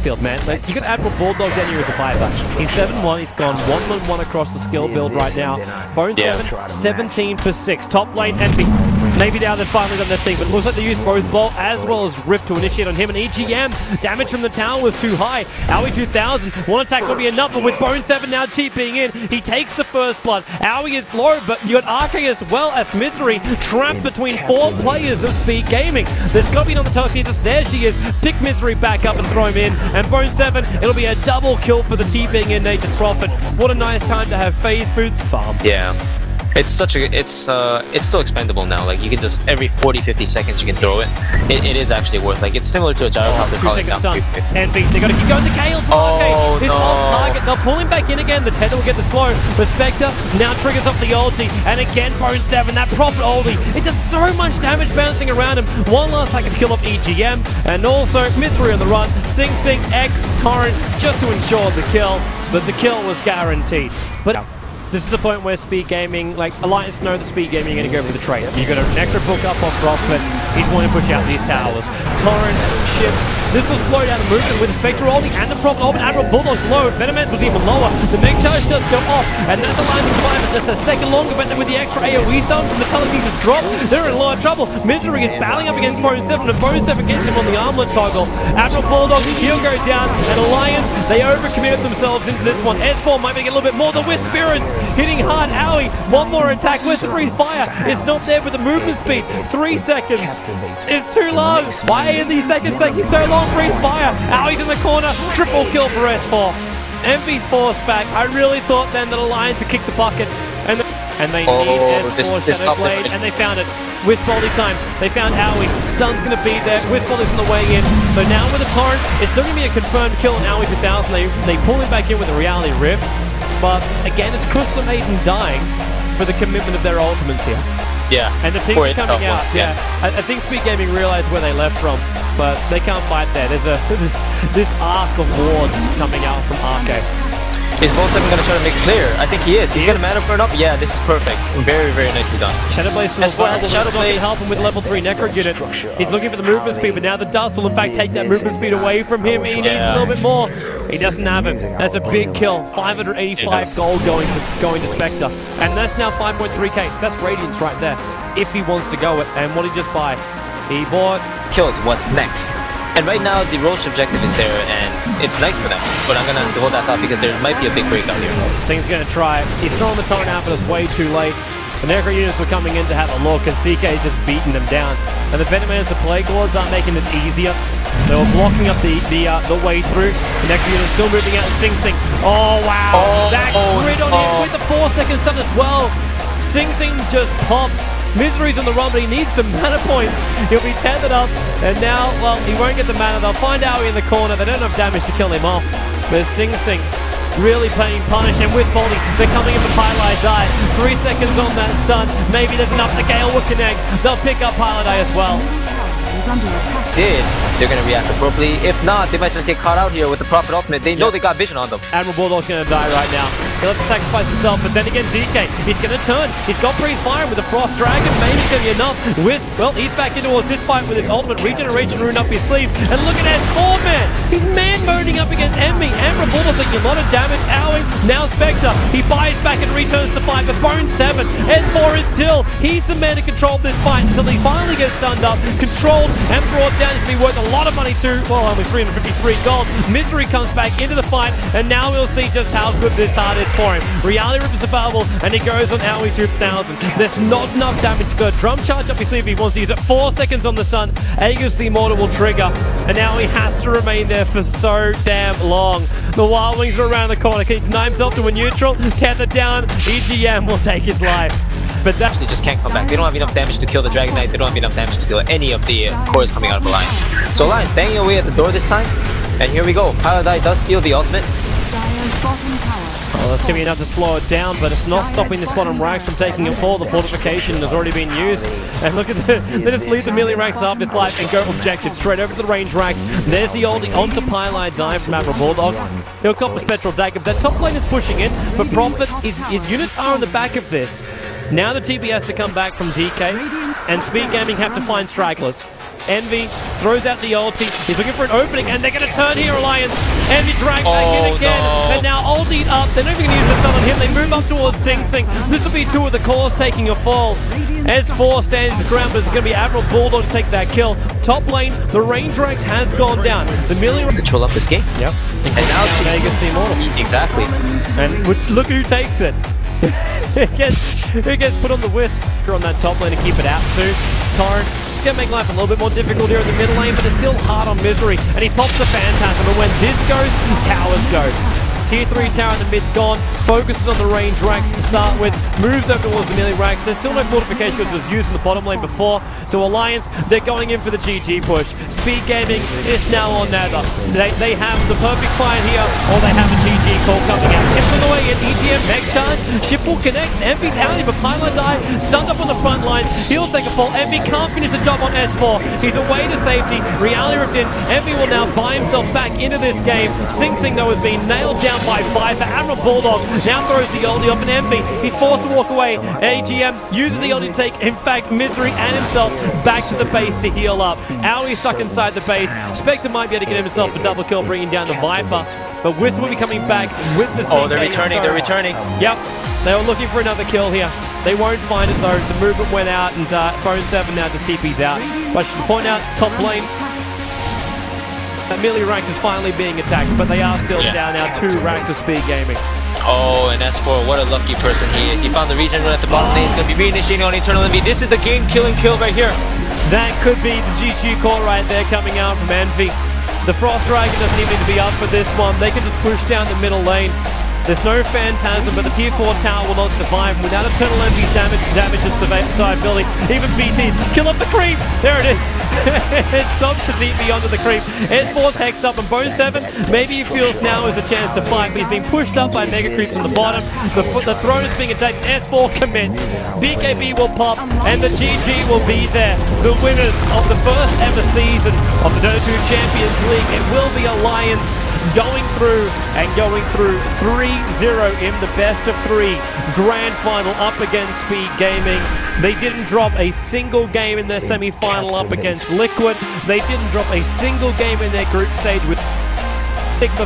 build, man. Like, you got Admiral Bulldog down here as a Viper. He's 7-1. He's gone 1-1 across the skill build right now. Bone7, 17 for 6. Top lane, Envy. Maybe now they've finally done their thing, but it looks like they used both Bolt as well as Rift to initiate on him. And EGM, damage from the tower was too high. Owie 2000, one attack will be enough, but with Bone7 now TPing in, he takes the first blood. Owie is low, but you got RK as well as Misery, trapped between 4 players of Speed Gaming. There's got to be another telekinesis. There she is. Pick Misery back up and throw him in. And Bone7, it'll be a double kill for the TPing in Nature's Prophet. What a nice time to have phase boots farm. Yeah. It's such a, it's still expendable now. Like, you can just, every 40-50 seconds you can throw it. It is actually worth, like, it's similar to a gyrocopter calling down. Envy, they gotta keep going. The Gale it's on target. They'll pull him back in again. The tether will get the slow. The Spectre now triggers off the ulti. And again, Bone7, that Prophet ulti. It does so much damage bouncing around him. One last packet to kill off EGM. And also, Misery on the run. Sing Sing X Torrent just to ensure the kill. But the kill was guaranteed. But this is the point where Speed Gaming, like, Alliance know that Speed Gaming are going to go for the trade. You've got an extra book up off Prophet. He's wanting to push out these towers. Torrent, ships. This will slow down the movement with the Spectre ulti and the Prophet ulti. Admiral Bulldog's low. Venomance was even lower. The Meg Charge does go off. And that's Alliance survivors. That's a second longer, but with the extra AoE stun from the telekinesis drop, they're in a lot of trouble. Misery is battling up against Bone7, and Bone7 gets him on the armlet toggle. Admiral Bulldog, he'll go down. And Alliance, they overcommitted themselves into this one. S4 might make it a little bit more. The Wisp Spirits hitting hard. Owie, one more attack. Where's the breathe fire? It's not there with the movement speed. 3 seconds. It's too long. Why are these seconds taking so long? Breathe fire. Owie's in the corner. Triple kill for S4. Envy's forced back. I really thought then that Alliance would kick the bucket. And they need S4 Shadowblade, and they found it. Wisp volley time. They found Owie. Stun's going to be there. Wisp volley's on the way in. So now with a Torrent, it's still going to be a confirmed kill on Owie 2000. They pull him back in with a Reality Rift. But again, it's Crystal Maiden dying for the commitment of their ultimates here. Yeah. And the things coming out. Yeah. I think Speed Gaming realized where they left from, but they can't fight there. There's this arc of wards coming out from RK. Is Bone7 going to try to make it clear? I think he is. He's going to mana burn up. Yeah, this is perfect. Very, very nicely done. Shadowblade still available. Shadowblade can help him with level 3 Necro unit. He's looking for the movement speed, but now the dust will in fact take that movement speed away from him. He needs a little bit more. He doesn't have it. That's a big kill. 585 gold going to Spectre. And that's now 5.3k. That's Radiance right there. If he wants to go it. And what did he just buy? He bought... Kills. What's next? And right now, the Roche objective is there, and it's nice for them. But I'm going to hold that thought because there might be a big breakout here. Sing's going to try. He's throwing the Torrent out, but it's way too late. The Necro units were coming in to have a look, and CK is just beating them down. And the Venomance and Plague Lords aren't making this easier. They were blocking up the way through. The Necro unit still moving out, and Sing. Oh, wow. That grid on him with the 4-second stun as well. Sing just pops. Misery's on the run, but he needs some mana points. He'll be tethered up, and now, well, he won't get the mana. They'll find Owie in the corner. They don't have damage to kill him off. But Sing really playing punish, and with Baldy, they're coming in for Pilot Die. 3 seconds on that stun. Maybe there's enough. The Gale will connect. They'll pick up Pilot Die as well. They're going to react appropriately. If not, they might just get caught out here with the Prophet ultimate. They know they got vision on them. Admiral Bulldog's going to die right now. He'll have to sacrifice himself, but then again, DK, he's going to turn. He's got Breathe Fire with the Frost Dragon. Maybe it's going to be enough. Wisp, well, he's back into this fight with his ultimate regeneration rune up his sleeve. And look at S4, man. He's man-moning up against Envy. Admiral Bulldog's taking a lot of damage. Owie, now Spectre. He buys back and returns the fight, but Bone7. S4 is still, he's the man to control this fight until he finally gets stunned up, controlled, and brought down. It's going to be worth a lot of money too. Well, only 353 gold. Misery comes back into the fight, and now we'll see just how good this heart is for him. Reality Rip is available, and he goes on Owie 2000. There's not enough damage to go. Drum charge up his sleeve if he wants to use it. 4 seconds on the stun. Aegis the Immortal will trigger, and now he has to remain there for so damn long. The Wild Wings are around the corner. Can he deny himself to a neutral? Tethered down. EGM will take his life. But that they just can't come back. They don't have enough damage to kill the Dragon Knight. They don't have enough damage to kill any of the cores coming out of Alliance. So Alliance banging away at the door this time. And here we go. Pilot Die does steal the ultimate. Well, that's going to be enough to slow it down, but it's not stopping this bottom ranks from taking a fall. The fortification has already been used. And look at they just leave the melee ranks up his life and go objective straight over to the range ranks. There's the oldie onto Pylite dive from Admiral Bulldog. He'll cop the Spectral Dagger. That top lane is pushing in, but Prophet, his units are on the back of this. Now the TB has to come back from DK, and Speed Gaming have to find stragglers. Envy throws out the ulti. He's looking for an opening, and they're going to turn here, Alliance. Envy dragged back in again, and now ultied up. They're not even going to use the stun on him. They move up towards Sing Sing. This will be two of the cores taking a fall. S4 stands his ground, but it's going to be Admiral Bulldog to take that kill. Top lane, the range ranks has gone down. The million control up this game. Yep. And now to Vegas the Immortal. Exactly. And look who takes it. Who gets put on the wisp on that top lane to keep it out too. Torrent, it's going to make life a little bit more difficult here in the middle lane, but it's still hard on Misery. And he pops the Phantasm, and when this goes, towers go. Tier 3 tower in the mid's gone, focuses on the range racks to start with, moves over towards the melee racks. There's still no fortification because it was used in the bottom lane before, so Alliance, they're going in for the GG push. Speed Gaming is now or never. They have the perfect fight here, or they have a GG call coming out. Ship on the way in, EGM mech charge, Ship will connect, Envy's out, but Pylon die, stunned up on the front lines, he'll take a fall. Envy can't finish the job on S4, he's away to safety, reality ripped in, Envy will now buy himself back into this game. Sing Sing though has been nailed down by 5 for Admiral Bulldog. Now throws the ulti up and Envy. He's forced to walk away. AGM uses the ulti to take, in fact, Misery and himself back to the base to heal up. Aoi stuck inside the base. Spectre might be able to get himself a double kill, bringing down the Viper. But Whistle will be coming back with the Oh, they're returning, they're returning. Yep. They were looking for another kill here. They won't find it though. The movement went out and Bone7 now just TP's out. But I should point out, top lane, Melee ranked is finally being attacked, but they are still down now 2 ranked to Speed Gaming. Oh, and S4, what a lucky person he is. He found the region run at the bottom lane. He's going to be reinitiating on Eternal Envy. This is the game-killing kill right here. That could be the GG call right there coming out from Envy. The Frost Dragon doesn't even need to be up for this one. They can just push down the middle lane. There's no Phantasm, but the tier 4 tower will not survive. Without Eternal Envy's damage and survivability, even BT's kill up the creep. There it is. It stops the TP onto the creep. S4's hexed up, and Bone7, maybe he feels now is a chance to fight, but he's being pushed up by mega creeps on the bottom. The throne is being attacked. S4 commits. BKB will pop, and the GG will be there. The winners of the first ever season of the Dota 2 Champions League. It will be Alliance going through 3-0 in the best of 3 grand final up against Speed Gaming. They didn't drop a single game in their semi-final up against Liquid. They didn't drop a single game in their group stage with Sigma.